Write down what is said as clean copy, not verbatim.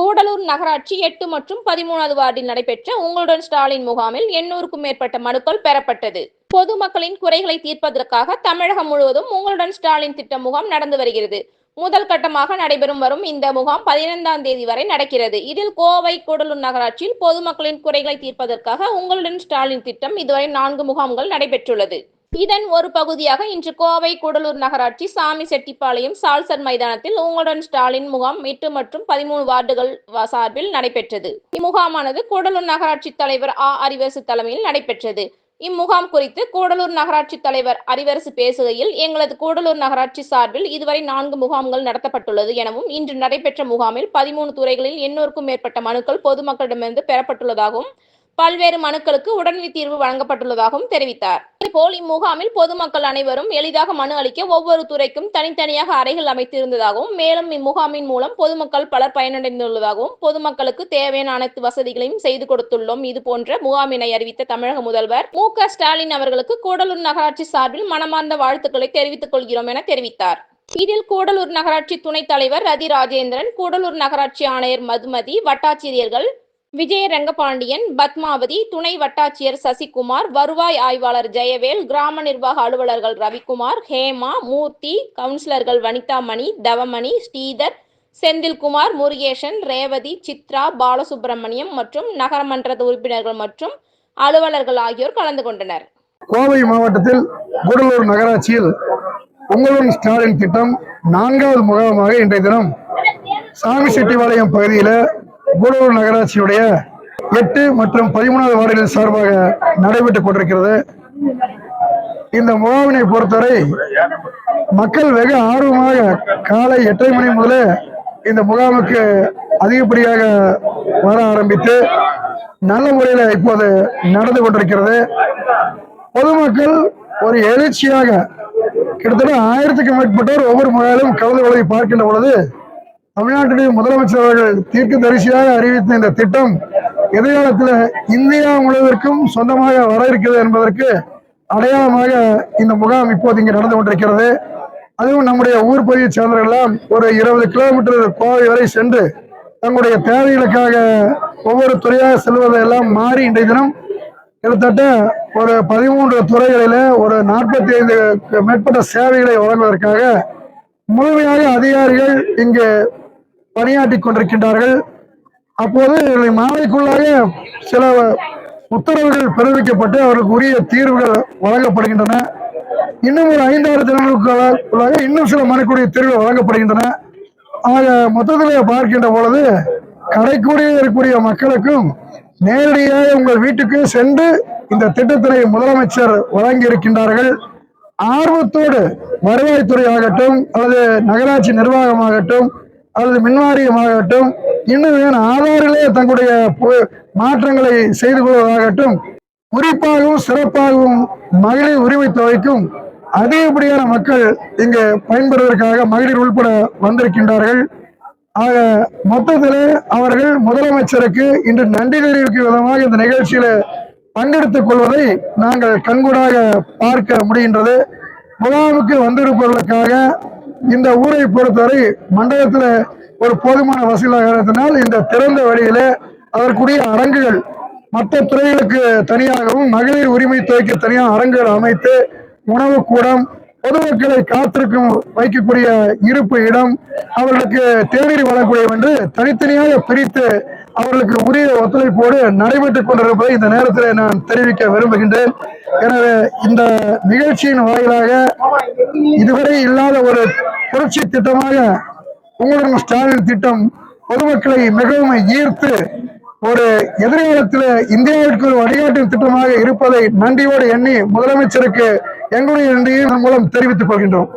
கூடலூர் நகராட்சி 8 மற்றும் 13வது வார்டில் நடைபெற்ற உங்களுடன் ஸ்டாலின் முகாமில் 800க்கும் மேற்பட்ட மனுக்கள் பெறப்பட்டது. பொதுமக்களின் குறைகளை தீர்ப்பதற்காக தமிழகம் முழுவதும் உங்களுடன் ஸ்டாலின் திட்ட முகாம் நடந்து வருகிறது. முதல் கட்டமாக நடைபெறும் வரும் இந்த முகாம் 15ஆம் தேதி வரை நடக்கிறது. இதில் கோவை கூடலூர் நகராட்சியில் பொதுமக்களின் குறைகளை தீர்ப்பதற்காக உங்களுடன் ஸ்டாலின் திட்டம் இதுவரை 4 முகாம்கள் நடைபெற்றுள்ளது. இதன் ஒரு பகுதியாக இன்று கோவை கூடலூர் நகராட்சி சாமி செட்டிப்பாளையம் சால்சர் மைதானத்தில் உங்களுடன் ஸ்டாலின் முகாம் 8 மற்றும் 13 வார்டுகள் சார்பில் நடைபெற்றது. இம்முகாமானது கூடலூர் நகராட்சி தலைவர் அறிவரசு தலைமையில் நடைபெற்றது. இம்முகாம் குறித்து கூடலூர் நகராட்சி தலைவர் அறிவரசு பேசுகையில், எங்களது கூடலூர் நகராட்சி சார்பில் இதுவரை 4 முகாம்கள் நடத்தப்பட்டுள்ளது எனவும், இன்று நடைபெற்ற முகாமில் 13 துறைகளில் 800க்கும் மேற்பட்ட மனுக்கள் பொதுமக்களிடமிருந்து பெறப்பட்டுள்ளதாகவும், பல்வேறு மனுக்களுக்கு உடனடி தீர்வு வழங்கப்பட்டுள்ளதாகவும் தெரிவித்தார். இதேபோல் இம்முகாமில் பொதுமக்கள் அனைவரும் எளிதாக மனு அளிக்க ஒவ்வொரு துறைக்கும் தனித்தனியாக அறைகள் அமைத்திருந்ததாகவும், மேலும் இம்முகாமின் மூலம் பொதுமக்கள் பலர் பயனடைந்துள்ளதாகவும், பொதுமக்களுக்கு தேவையான அனைத்து வசதிகளையும் செய்து கொடுத்துள்ளோம். இதுபோன்ற முகாமினை அறிவித்த தமிழக முதல்வர் மு.க. ஸ்டாலின் அவர்களுக்கு கூடலூர் நகராட்சி சார்பில் மனமார்ந்த வாழ்த்துக்களை தெரிவித்துக் கொள்கிறோம் என தெரிவித்தார். இதில் கூடலூர் நகராட்சி துணைத் தலைவர் ரதி ராஜேந்திரன், கூடலூர் நகராட்சி ஆணையர் மதுமதி, வட்டாட்சியர்கள் விஜயரங்கபாண்டியன், பத்மாவதி, துணை வட்டாட்சியர் சசிகுமார், வருவாய் ஆய்வாளர் ஜெயவேல், கிராம நிர்வாக அலுவலர்கள் ரவிக்குமார், ஹேமா, மூர்த்தி, கவுன்சிலர்கள் வனிதாமணி, தவமணி, ஸ்ரீதர், செந்தில்குமார், முருகேசன், ரேவதி, சித்ரா, பாலசுப்ரமணியம் மற்றும் நகரமன்ற உறுப்பினர்கள் மற்றும் அலுவலர்கள் ஆகியோர் கலந்து கொண்டனர். கோவை மாவட்டத்தில் கூடலூர் நகராட்சியில் உங்களுடன் ஸ்டாலின் திட்டம் 4வது முகாமாக இன்றைய தினம் சாமி செட்டிப்பாளையம் பகுதியில் கூடலூர் நகராட்சியுடைய 8 மற்றும் 13வது வார்டுகளின் சார்பாக நடைபெற்றுக் கொண்டிருக்கிறது. இந்த முகாமினை பொறுத்தவரை மக்கள் வெகு ஆர்வமாக காலை 8:30 மணி முதலே இந்த முகாமுக்கு அதிகப்படியாக வர ஆரம்பித்து நல்ல முறையில் இப்போது நடந்து கொண்டிருக்கிறது. பொதுமக்கள் ஒரு எழுச்சியாக கிட்டத்தட்ட 1000க்கும் மேற்பட்டோர் ஒவ்வொரு முகாமிலும் கலந்து கொள்வதை பார்க்கின்ற பொழுது, தமிழ்நாட்டுடைய முதலமைச்சர் அவர்கள் தீர்க்கதரிசியாக அறிவித்த இந்த திட்டம் எதிர்காலத்தில் இந்தியா முழுவதற்கும் சொந்தமாக வர இருக்கிறது என்பதற்கு அடையாளமாக இந்த முகாம் இப்போது இங்கே நடந்து கொண்டிருக்கிறது. அதுவும் நம்முடைய ஊர் பகுதியை சேர்ந்தவர்களெல்லாம் ஒரு 20 கிலோமீட்டர் கோவை வரை சென்று தங்களுடைய தேவைகளுக்காக ஒவ்வொரு துறையாக செல்வதையெல்லாம் மாறி இன்றைய தினம் கிட்டத்தட்ட ஒரு 13 துறைகளில் ஒரு 45க்கு மேற்பட்ட சேவைகளை வழங்குவதற்காக முழுமையாக அதிகாரிகள் இங்கு பணியாற்றி கொண்டிருக்கின்றார்கள். அப்போது மாலைக்குள்ளாக சில உத்தரவுகள் பிறப்பிக்கப்பட்டு அவர்களுக்கு உரிய தீர்வுகள் வழங்கப்படுகின்றன. இன்னும் ஒரு 5-6 தினங்களுக்குள்ளாக இன்னும் சில மனுக்குரிய தீர்வுகள் வழங்கப்படுகின்றன. ஆக மொத்தத்தில் பார்க்கின்ற பொழுது கடைக்கூடியில் இருக்கக்கூடிய மக்களுக்கும் நேரடியாக உங்கள் வீட்டுக்கு சென்று இந்த திட்டத்தினை முதலமைச்சர் வழங்கி இருக்கின்றார்கள். ஆர்வத்தோடு வருவாய்த்துறை ஆகட்டும், அல்லது நகராட்சி நிர்வாகமாகட்டும், அல்லது மின்வாரியமாகட்டும், இன்னும் ஆதாரிலே தங்களுடைய மாற்றங்களை செய்து கொள்வதாகட்டும், குறிப்பாகவும் சிறப்பாகவும் மகளிர் உரிமை தொகைக்கும் அதிகப்படியான மக்கள் இங்கு பயன்பெறுவதற்காக மகளிர் உள்பட வந்திருக்கின்றார்கள். ஆக மொத்தத்தில் அவர்கள் முதலமைச்சருக்கு இன்று நன்றி தெரிவிக்கும் விதமாக இந்த நிகழ்ச்சியில பங்கெடுத்துக் கொள்வதை நாங்கள் கண்கூடாக பார்க்க முடிகின்றது. முகாமுக்கு வந்திருப்பவர்களுக்காக இந்த ஊரை பொறுத்தவரை மண்டலத்தில் ஒரு போதுமான வசதியினால் இந்த திறந்த வழியில அதற்குரிய அரங்குகள் மற்ற துறைகளுக்கு தனியாகவும் மகளிர் உரிமை தொகைக்கு தனியாக அரங்குகள் அமைத்து உணவு கூடம், பொதுமக்களை காத்திருக்கும் வைக்கக்கூடிய இருப்பு இடம், அவர்களுக்கு தேநீர் வழங்கக்கூடிய என்று தனித்தனியாக பிரித்து அவர்களுக்கு உரிய ஒத்துழைப்போடு நடைபெற்றுக் கொண்டிருப்பதை இந்த நேரத்தில் நான் தெரிவிக்க விரும்புகின்றேன். எனவே இந்த நிகழ்ச்சியின் வாயிலாக இதுவரை இல்லாத ஒரு புரட்சி திட்டமாக உங்களுடன் ஸ்டாலின் திட்டம் பொதுமக்களை மிகவும் ஈர்த்து ஒரு எதிர்காலத்தில் இந்தியாவிற்கு ஒரு வழிகாட்டும் திட்டமாக இருப்பதை நன்றியோடு எண்ணி முதலமைச்சருக்கு எங்களுடைய நன்றியை மூலம் தெரிவித்துக் கொள்கின்றோம்.